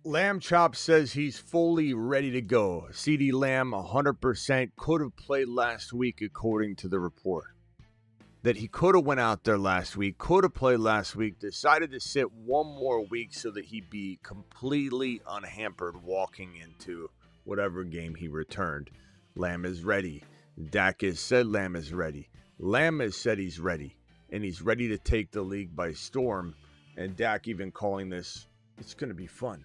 Lamb Chop says he's fully ready to go. CeeDee Lamb 100% could have played last week according to the report. That he could have went out there last week, could have played last week, decided to sit one more week so that he'd be completely unhampered walking into whatever game he returned. Lamb is ready. Dak has said Lamb is ready. Lamb has said he's ready, and he's ready to take the league by storm. And Dak even calling this, it's going to be fun.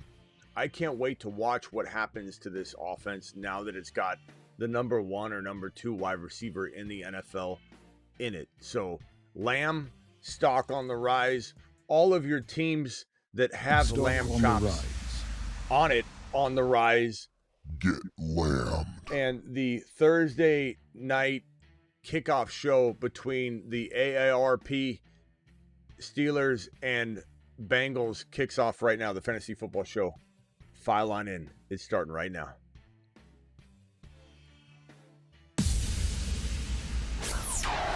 I can't wait to watch what happens to this offense now that it's got the number 1 or number 2 wide receiver in the NFL in it. So Lamb, stock on the rise. All of your teams that have Stock Lamb on Chops on it, on the rise. Get lambed. And the Thursday night kickoff show between the AARP Steelers and Bengals kicks off right now. The fantasy football show. File on in. It's starting right now.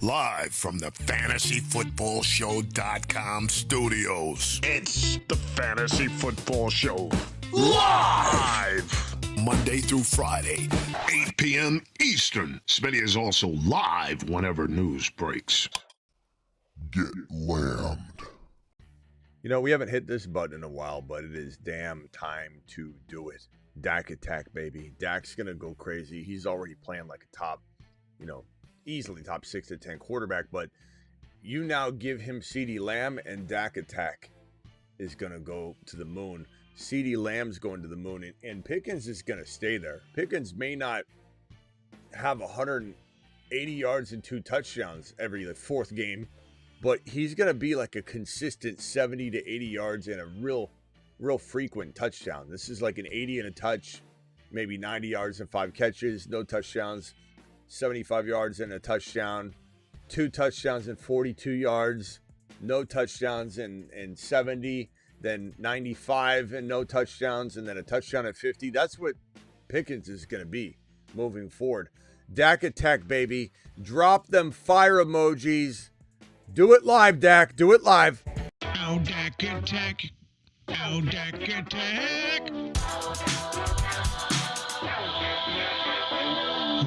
Live from the FantasyFootballShow.com studios. It's the Fantasy Football Show. Live! Monday through Friday, 8 p.m. Eastern. Smitty is also live whenever news breaks. Get lambed. You know, we haven't hit this button in a while, but it is damn time to do it. Dak attack, baby. Dak's going to go crazy. He's already playing like a top, easily top 6 to 10 quarterback, but you now give him CeeDee Lamb and Dak attack is going to go to the moon. CeeDee Lamb's going to the moon, and Pickens is going to stay there. Pickens may not have 180 yards and 2 touchdowns every fourth game, but he's going to be like a consistent 70 to 80 yards and a real frequent touchdown. This is like an 80 and a touch, maybe 90 yards and 5 catches, no touchdowns, 75 yards and a touchdown, 2 touchdowns and 42 yards, no touchdowns and 70, then 95 and no touchdowns, and then a touchdown at 50. That's what Pickens is going to be moving forward. Dak attack, baby. Drop them fire emojis. Do it live, Dak. Do it live. Oh, Dak attack. Oh, Dak attack.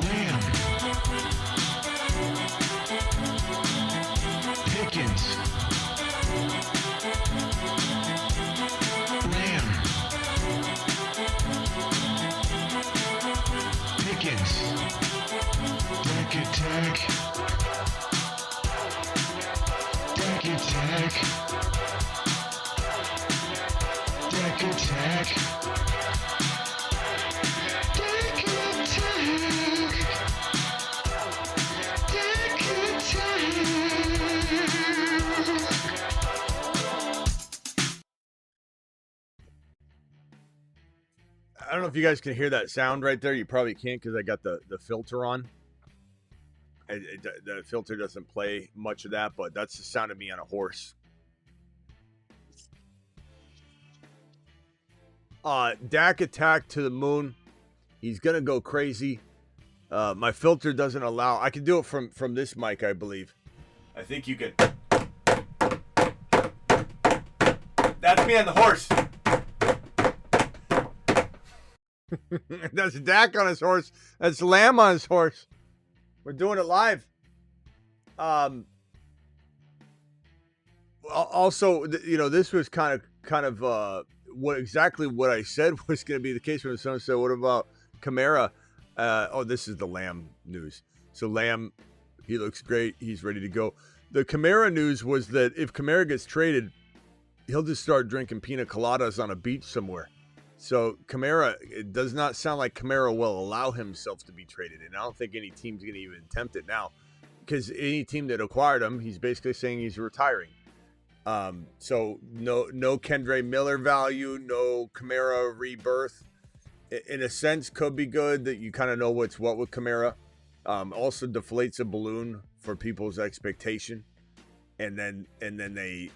Lamb. Pickens. Lamb. Pickens. Dak attack. Dak attack. Dak attack. Dak attack. Dak attack. I don't know if you guys can hear that sound right there. You probably can't because I got the filter on. The filter doesn't play much of that, but that's the sound of me on a horse. Dak attack to the moon. He's going to go crazy. My filter doesn't allow. I can do it from this mic, I believe. I think you can. That's me on the horse. That's Dak on his horse. That's Lamb on his horse. We're doing it live. Also, this was kind of what I said was going to be the case when someone said, "What about Kamara?" This is the Lamb news. So Lamb, he looks great. He's ready to go. The Kamara news was that if Kamara gets traded, he'll just start drinking pina coladas on a beach somewhere. So Kamara, it does not sound like Kamara will allow himself to be traded. And I don't think any team's going to even attempt it now, because any team that acquired him, he's basically saying he's retiring. So no Kendre Miller value, no Kamara rebirth. In a sense, could be good that you kind of know what's what with Kamara. Also deflates a balloon for people's expectation. And then they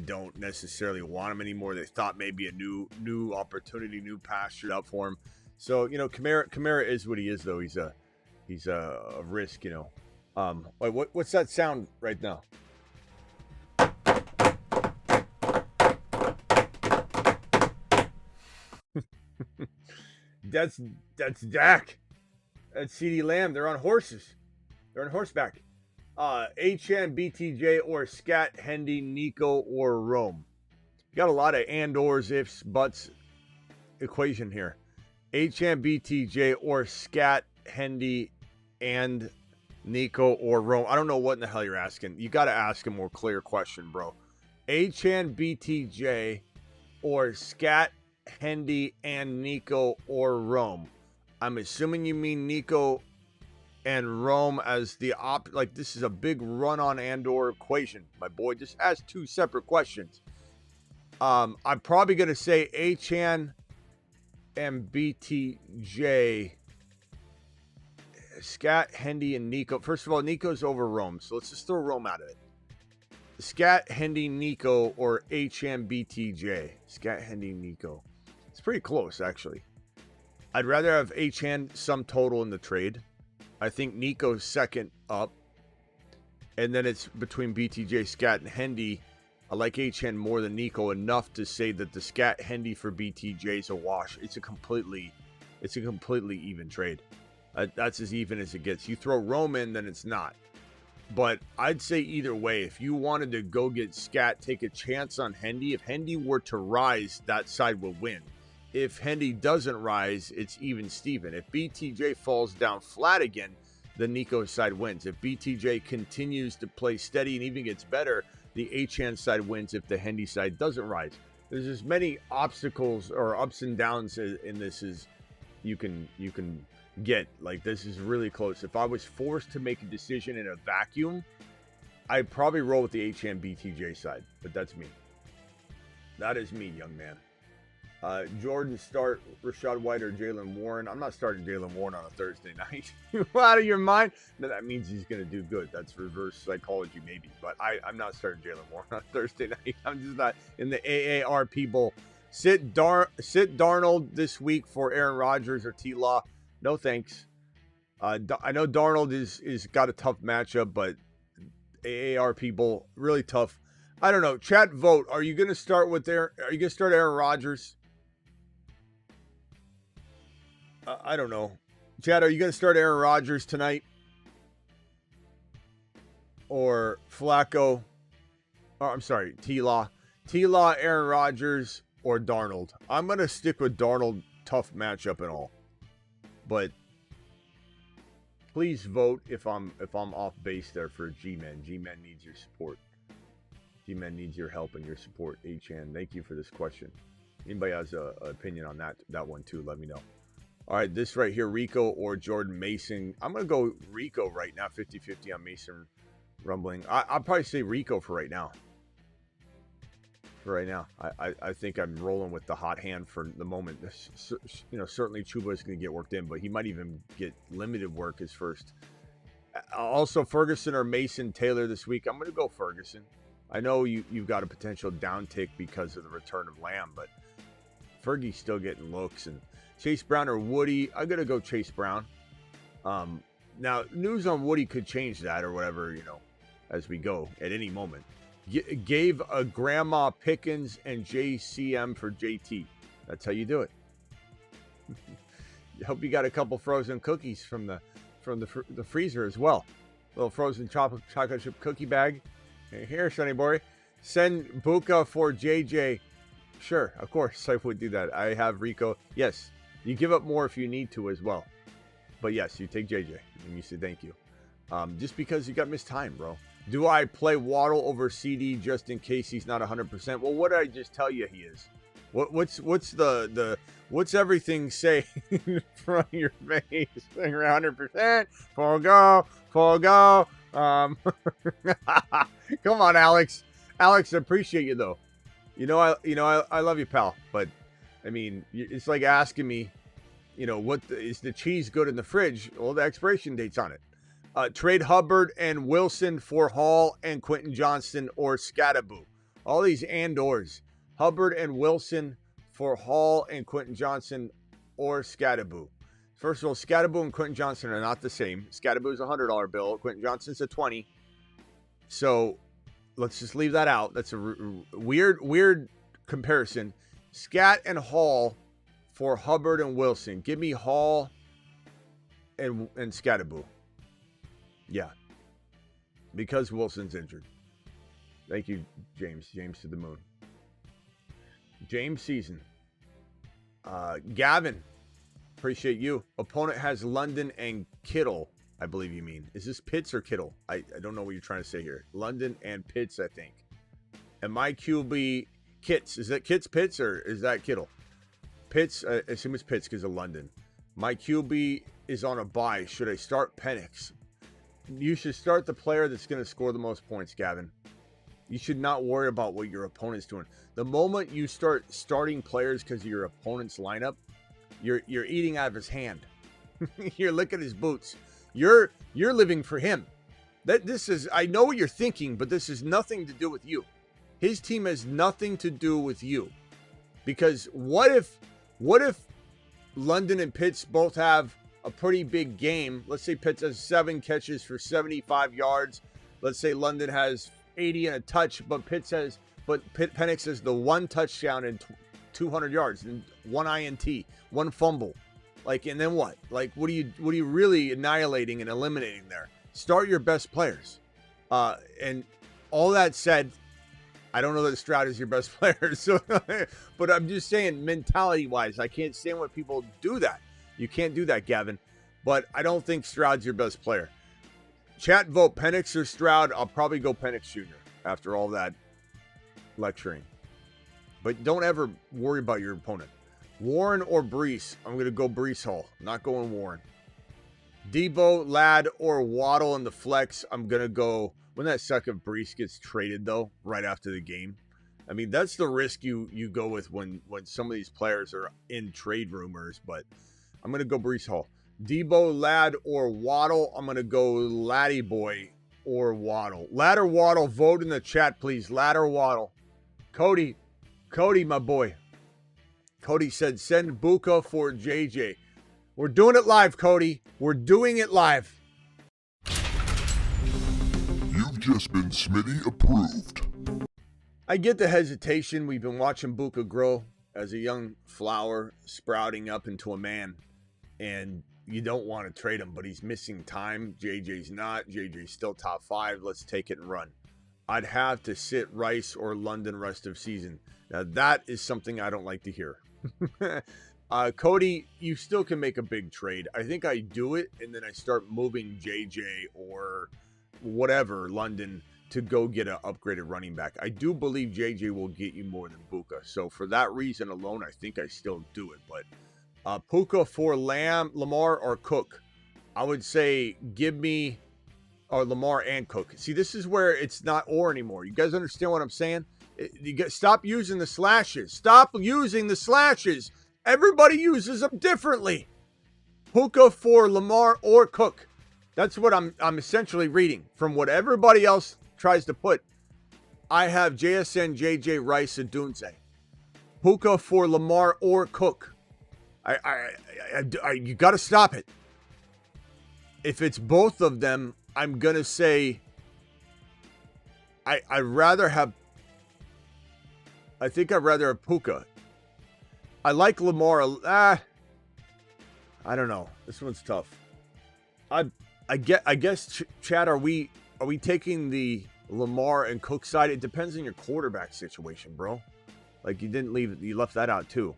don't necessarily want him anymore. They thought maybe a new opportunity, new pasture out for him. So Kamara is what he is, though. He's a risk, What's that sound right now? That's Dak. That's CeeDee Lamb. They're on horses. They're on horseback. HN, BTJ, or Scat, Hendy, Nico, or Rome. You got a lot of and/ors, ifs, buts equation here. HN, BTJ, or Scat, Hendy, and Nico, or Rome. I don't know what in the hell you're asking. You got to ask a more clear question, bro. HN, BTJ, or Scat, Hendy, and Nico, or Rome. I'm assuming you mean Nico and Rome as the like this is a big run on and/or equation, my boy. Just ask two separate questions. I'm probably gonna say HN and BTJ, Scat, Hendy, and Nico. First of all, Nico's over Rome, so let's just throw Rome out of it. Scat, Hendy, Nico, or HN, BTJ. Scat, Hendy, Nico. It's pretty close, actually. I'd rather have HN sum total in the trade. I think Nico's second up. And then it's between BTJ, Scat, and Hendy. I like HN more than Nico enough to say that the Scat Hendy for BTJ is a wash. It's a completely even trade. That's as even as it gets. You throw Rome in, then it's not. But I'd say either way, if you wanted to go get Scat, take a chance on Hendy. If Hendy were to rise, that side will win. If Hendy doesn't rise, it's even Steven. If BTJ falls down flat again, the Nico side wins. If BTJ continues to play steady and even gets better, the HN side wins if the Hendy side doesn't rise. There's as many obstacles or ups and downs in this as you can get. Like, this is really close. If I was forced to make a decision in a vacuum, I'd probably roll with the HN BTJ side, but that's me. That is me, young man. Jordan, start Rashad White or Jalen Warren. I'm not starting Jalen Warren on a Thursday night. You out of your mind? No, that means he's going to do good. That's reverse psychology, maybe. But I'm not starting Jalen Warren on Thursday night. I'm just not in the AARP Bowl. Sit Darnold this week for Aaron Rodgers or T-Law. No thanks. I know Darnold is got a tough matchup, but AARP Bowl really tough. I don't know. Chat vote. Are you going to start Aaron Rodgers? I don't know. Chad, are you going to start Aaron Rodgers tonight? Or Flacco? Oh, I'm sorry, T-Law. T-Law, Aaron Rodgers, or Darnold. I'm going to stick with Darnold. Tough matchup and all. But please vote if I'm off base there for G-Men. G-Men needs your support. G-Men needs your help and your support. HN, thank you for this question. Anybody has an opinion on that one too, let me know. All right, this right here, Rico or Jordan Mason. I'm going to go Rico right now, 50-50 on Mason rumbling. I'll probably say Rico for right now. I think I'm rolling with the hot hand for the moment. Certainly Chuba is going to get worked in, but he might even get limited work his first. Also, Ferguson or Mason Taylor this week. I'm going to go Ferguson. I know you've got a potential downtick because of the return of Lamb, but Fergie's still getting looks. And Chase Brown or Woody, I'm going to go Chase Brown. Now, news on Woody could change that or whatever, as we go at any moment. Gave a Grandma Pickens and JCM for JT. That's how you do it. I hope you got a couple frozen cookies from the freezer as well. Little frozen chocolate chip cookie bag. Here, Sonny boy. Send Buka for JJ. Sure, of course I would do that. I have Rico. Yes, you give up more if you need to as well. But yes, you take JJ and you say thank you. Just because you got missed time, bro. Do I play Waddle over CD just in case he's not 100%? Well, what did I just tell you he is? What's everything say from your face? 100%. Full go. Come on, Alex. Alex, I appreciate you though. I love you, pal. But I mean, it's like asking me, is the cheese good in the fridge? Well, the expiration date's on it. Trade Hubbard and Wilson for Hall and Quentin Johnston or Scattaboo. All these and/ors. Hubbard and Wilson for Hall and Quentin Johnston or Scattaboo. First of all, Scattaboo and Quentin Johnston are not the same. Scattaboo is a $100 bill. Quentin Johnston's a $20. So let's just leave that out. That's a weird comparison. Scat and Hall for Hubbard and Wilson. Give me Hall and Scatterboo. Yeah. Because Wilson's injured. Thank you, James. James to the moon. James season. Gavin. Appreciate you. Opponent has London and Kittle, I believe you mean. Is this Pitts or Kittle? I don't know what you're trying to say here. London and Pitts, I think. And my QB, Kitts. Is that Kitts, Pitts, or is that Kittle? Pitts, I assume it's Pitts because of London. My QB is on a bye. Should I start Penix? You should start the player that's going to score the most points, Gavin. You should not worry about what your opponent's doing. The moment you start starting players because of your opponent's lineup, you're eating out of his hand. You're licking his boots. You're living for him. This is, I know what you're thinking, but this has nothing to do with you. His team has nothing to do with you. Because what if London and Pitts both have a pretty big game? Let's say Pitts has 7 catches for 75 yards. Let's say London has 80 and a touch, but Penix has the 1 touchdown and 200 yards and 1 INT, 1 fumble. Like, and then what? Like, what are you really annihilating and eliminating there? Start your best players. And all that said, I don't know that Stroud is your best player. So, but I'm just saying, mentality-wise, I can't stand when people do that. You can't do that, Gavin. But I don't think Stroud's your best player. Chat, vote Penix or Stroud. I'll probably go Penix Jr. after all that lecturing. But don't ever worry about your opponent. Warren or Brees? I'm going to go Brees Hall. I'm not going Warren. Debo, Ladd, or Waddle in the flex. I'm going to go. Wouldn't that suck if Brees gets traded, though, right after the game? I mean, that's the risk you go with when some of these players are in trade rumors. But I'm going to go Brees Hall. Debo, Ladd, or Waddle. I'm going to go Laddie Boy or Waddle. Ladd or Waddle. Vote in the chat, please. Ladd or Waddle. Cody, my boy. Cody said, send Buka for JJ. We're doing it live, Cody. We're doing it live. You've just been Smitty approved. I get the hesitation. We've been watching Buka grow as a young flower sprouting up into a man. And you don't want to trade him, but he's missing time. JJ's not. JJ's still top 5. Let's take it and run. I'd have to sit Rice or London rest of season. Now, that is something I don't like to hear. Cody, you still can make a big trade. I think I do it, and then I start moving JJ or whatever, London, to go get an upgraded running back. I do believe JJ will get you more than Buka. So for that reason alone, I think I still do it. But Puka for Lamar or Cook. I would say give me Lamar and Cook. See, this is where it's not or anymore. You guys understand what I'm saying? Stop using the slashes. Stop using the slashes. Everybody uses them differently. Puka for Lamar or Cook. That's what I'm essentially reading from what everybody else tries to put. I have JSN, JJ, Rice, and Dunze. Puka for Lamar or Cook. You got to stop it. If it's both of them, I'm going to say I'd rather have Puka. I like Lamar. I don't know. This one's tough. I guess Chad, are we taking the Lamar and Cook side? It depends on your quarterback situation, bro. Like you left that out too.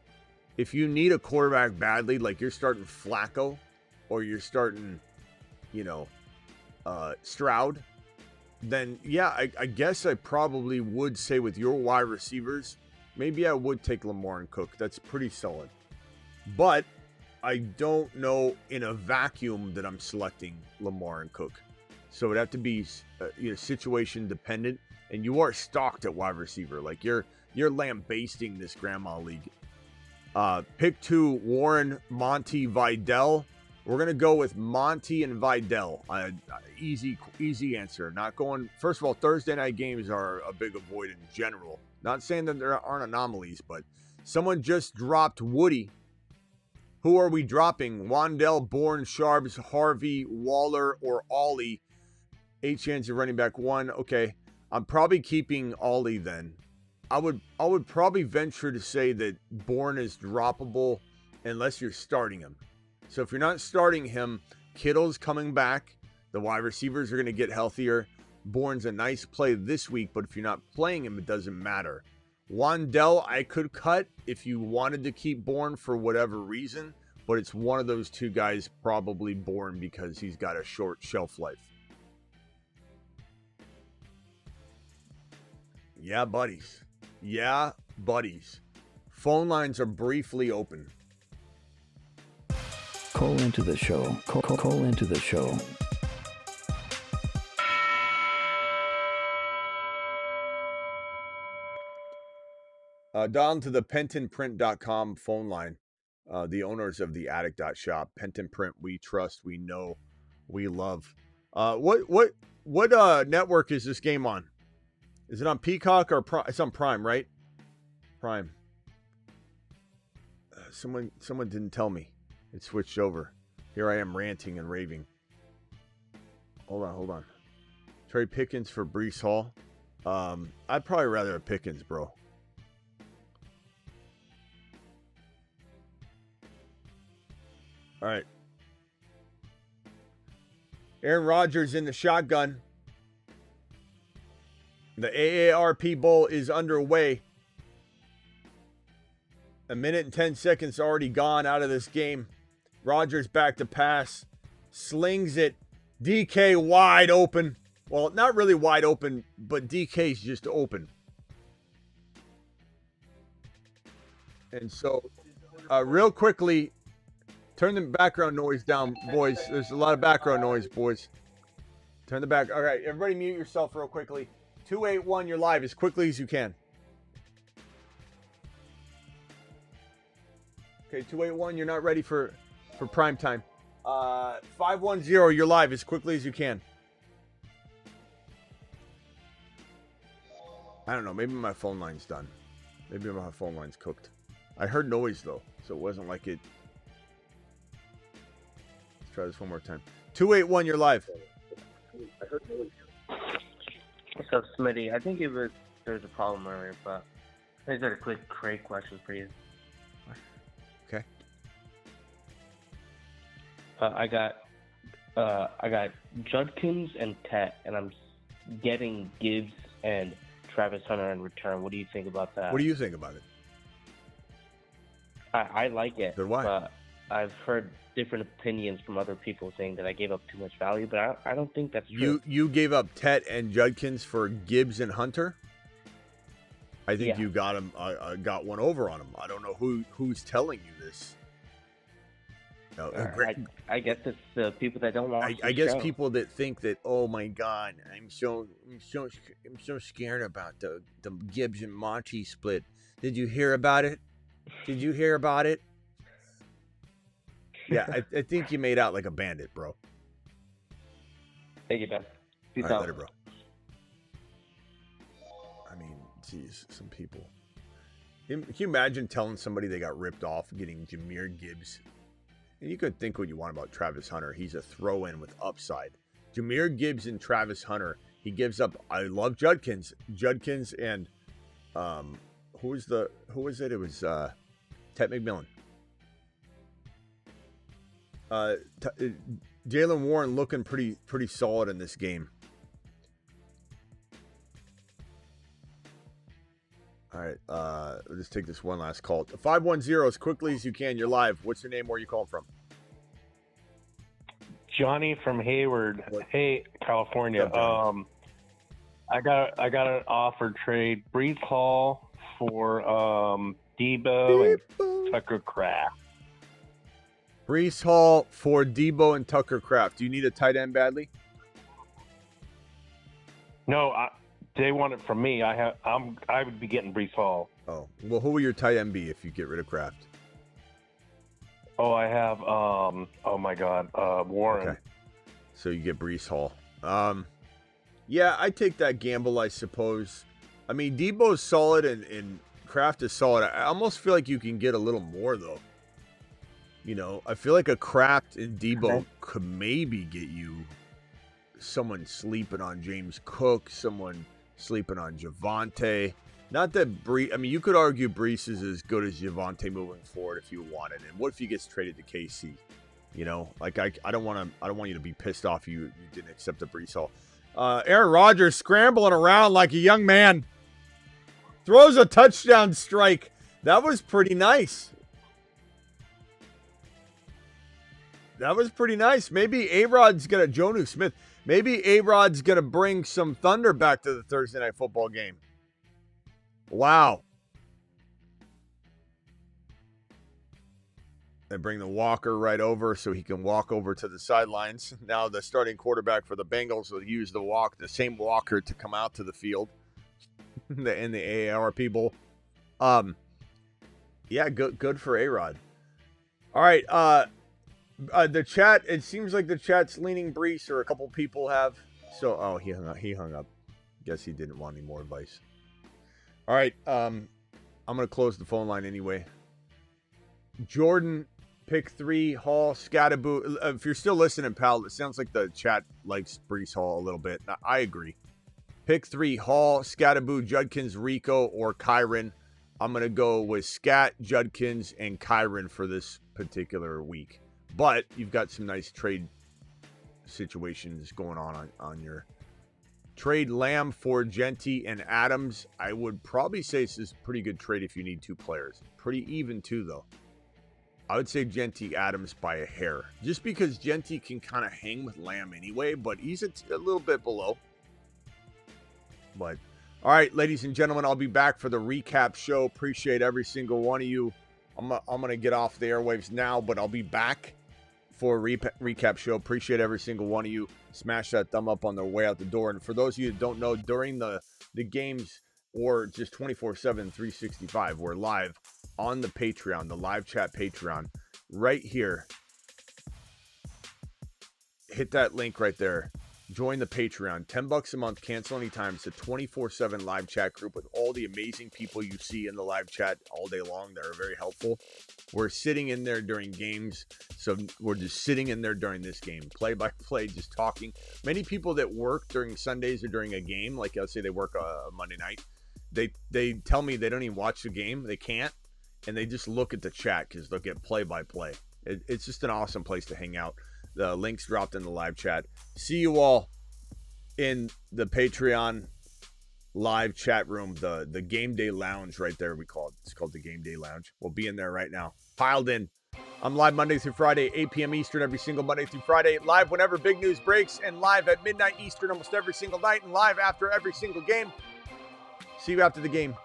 If you need a quarterback badly, like you're starting Flacco or you're starting, Stroud, then yeah, I guess I probably would say with your wide receivers, maybe I would take Lamar and Cook. That's pretty solid. But I don't know in a vacuum that I'm selecting Lamar and Cook. So it'd have to be situation dependent. And you are stocked at wide receiver. Like you're lambasting this grandma league. Pick 2, Warren, Monty, Vidal. We're going to go with Monty and Vidal. Easy answer. Not going. First of all, Thursday night games are a big avoid in general. Not saying that there aren't anomalies, but someone just dropped Woody. Who are we dropping? Wandell, Bourne, Sharps, Harvey, Waller, or Ollie? 8 chance of running back 1. Okay. I'm probably keeping Ollie then. I would probably venture to say that Bourne is droppable unless you're starting him. So if you're not starting him, Kittle's coming back. The wide receivers are going to get healthier. Bourne's a nice play this week, but if you're not playing him, it doesn't matter. Wandell, I could cut if you wanted to keep Bourne for whatever reason, but it's one of those two guys, probably Bourne, because he's got a short shelf life. Yeah, buddies. Yeah, buddies. Phone lines are briefly open. Call into the show. Call into the show. Down to the pentonprint.com phone line. The owners of the Attic.shop. Penton Print, we trust, we know, we love. What network is this game on? Is it on Peacock or Prime? It's on Prime, right? Prime. Someone didn't tell me. It switched over. Here I am ranting and raving. Hold on. Trey Pickens for Breece Hall. I'd probably rather have Pickens, bro. All right. Aaron Rodgers in the shotgun. The AARP Bowl is underway. 1 minute and 10 seconds already gone out of this game. Rodgers back to pass. Slings it. DK wide open. Well, not really wide open, but DK's just open. And so, real quickly, turn the background noise down, boys. There's a lot of background noise, boys. Turn the back. All right, everybody mute yourself real quickly. 281, you're live as quickly as you can. Okay, 281, you're not ready for prime time. 510, you're live as quickly as you can. I don't know, maybe my phone line's done. Maybe my phone line's cooked. I heard noise, though, so it wasn't like it... Let's try this one more time. 281, you're live. I heard noise. What's up, Smitty? I think there was a problem earlier, but I just got a quick Craig question for you. Okay. I got Judkins and Tet, and I'm getting Gibbs and Travis Hunter in return. What do you think about that? What do you think about it? I like it. Good, why? But I've heard different opinions from other people saying that I gave up too much value, but I don't think that's true. You gave up Tet and Judkins for Gibbs and Hunter? I think you got him. Got one over on him. I don't know who's telling you this. No, I guess it's the people that don't watch. I guess people that think that, oh my God, I'm so scared about the Gibbs and Monty split. Did you hear about it? Yeah, I think you made out like a bandit, bro. Thank you, Ben. Peace All right, out. later, bro. I mean, geez, some people. Can you imagine telling somebody they got ripped off getting Jahmyr Gibbs? And you could think what you want about Travis Hunter. He's a throw-in with upside. Jahmyr Gibbs and Travis Hunter. He gives up. I love Judkins. Judkins and who was it? It was Ted McMillan. Jaylen Warren looking pretty solid in this game. All right, let's take this one last call. 510 as quickly as you can. You're live. What's your name? Where are you calling from? Johnny from Hayward. Hey, California. What's up, Johnny? I got an offer trade. Breece Hall for Debo and Tucker Kraft. Breece Hall for Debo and Tucker Kraft. Do you need a tight end badly? No, they want it from me. I would be getting Breece Hall. Oh, well, who will your tight end be if you get rid of Kraft? Oh, I have oh my God, Warren. Okay. So you get Breece Hall. Yeah, I take that gamble, I suppose. I mean, Debo's solid and Kraft is solid. I almost feel like you can get a little more, though. You know, I feel like a Kraft and Debo could maybe get you someone sleeping on James Cook, someone sleeping on Javonte. Not that Brees. I mean, you could argue Brees is as good as Javonte moving forward if you wanted. And what if he gets traded to KC? You know, like I don't want you to be pissed off you didn't accept the Brees Hall. Aaron Rodgers scrambling around like a young man. Throws a touchdown strike. That was pretty nice. Maybe A-Rod's going to, Jonnu Smith, maybe A-Rod's going to bring some thunder back to the Thursday Night Football game. Wow. They bring the walker right over so he can walk over to the sidelines. Now the starting quarterback for the Bengals will use the same walker to come out to the field in the AARP Bowl. Yeah, good for A-Rod. All right, the chat, it seems like the chat's leaning Brees, or a couple people have. So, he hung up. Guess he didn't want any more advice. All right, I'm going to close the phone line anyway. Jordan, pick 3, Hall, Scattaboo. If you're still listening, pal, it sounds like the chat likes Brees Hall a little bit. I agree. Pick 3, Hall, Scattaboo, Judkins, Rico, or Kyron. I'm going to go with Scat, Judkins, and Kyron for this particular week. But you've got some nice trade situations going on your trade. Lamb for Genty and Adams. I would probably say this is a pretty good trade if you need 2 players. Pretty even, too, though. I would say Genty Adams by a hair. Just because Genty can kind of hang with Lamb anyway, but he's a little bit below. But, all right, ladies and gentlemen, I'll be back for the recap show. Appreciate every single one of you. I'm going to get off the airwaves now, but I'll be back for a recap show. Appreciate every single one of you. Smash that thumb up on their way out the door. And for those of you that don't know, during the games or just 24/7, 365, we're live on the Patreon, the live chat Patreon, right here. Hit that link right there. Join the Patreon. $10 a month, cancel anytime. It's a 24/7 live chat group with all the amazing people you see in the live chat all day long that are very helpful. We're sitting in there during games, so we're just sitting in there during this game, play by play, just talking. Many people that work during Sundays or during a game, like let's say they work a Monday night, they tell me they don't even watch the game. They can't, and they just look at the chat because they'll get play by play. It's just an awesome place to hang out. The links dropped in the live chat. See you all in the Patreon live chat room, the Game Day Lounge right there, we call it. It's called the Game Day Lounge. We'll be in there right now. Piled in. I'm live Monday through Friday, 8 p.m. Eastern every single Monday through Friday. Live whenever big news breaks, and live at midnight Eastern almost every single night, and live after every single game. See you after the game.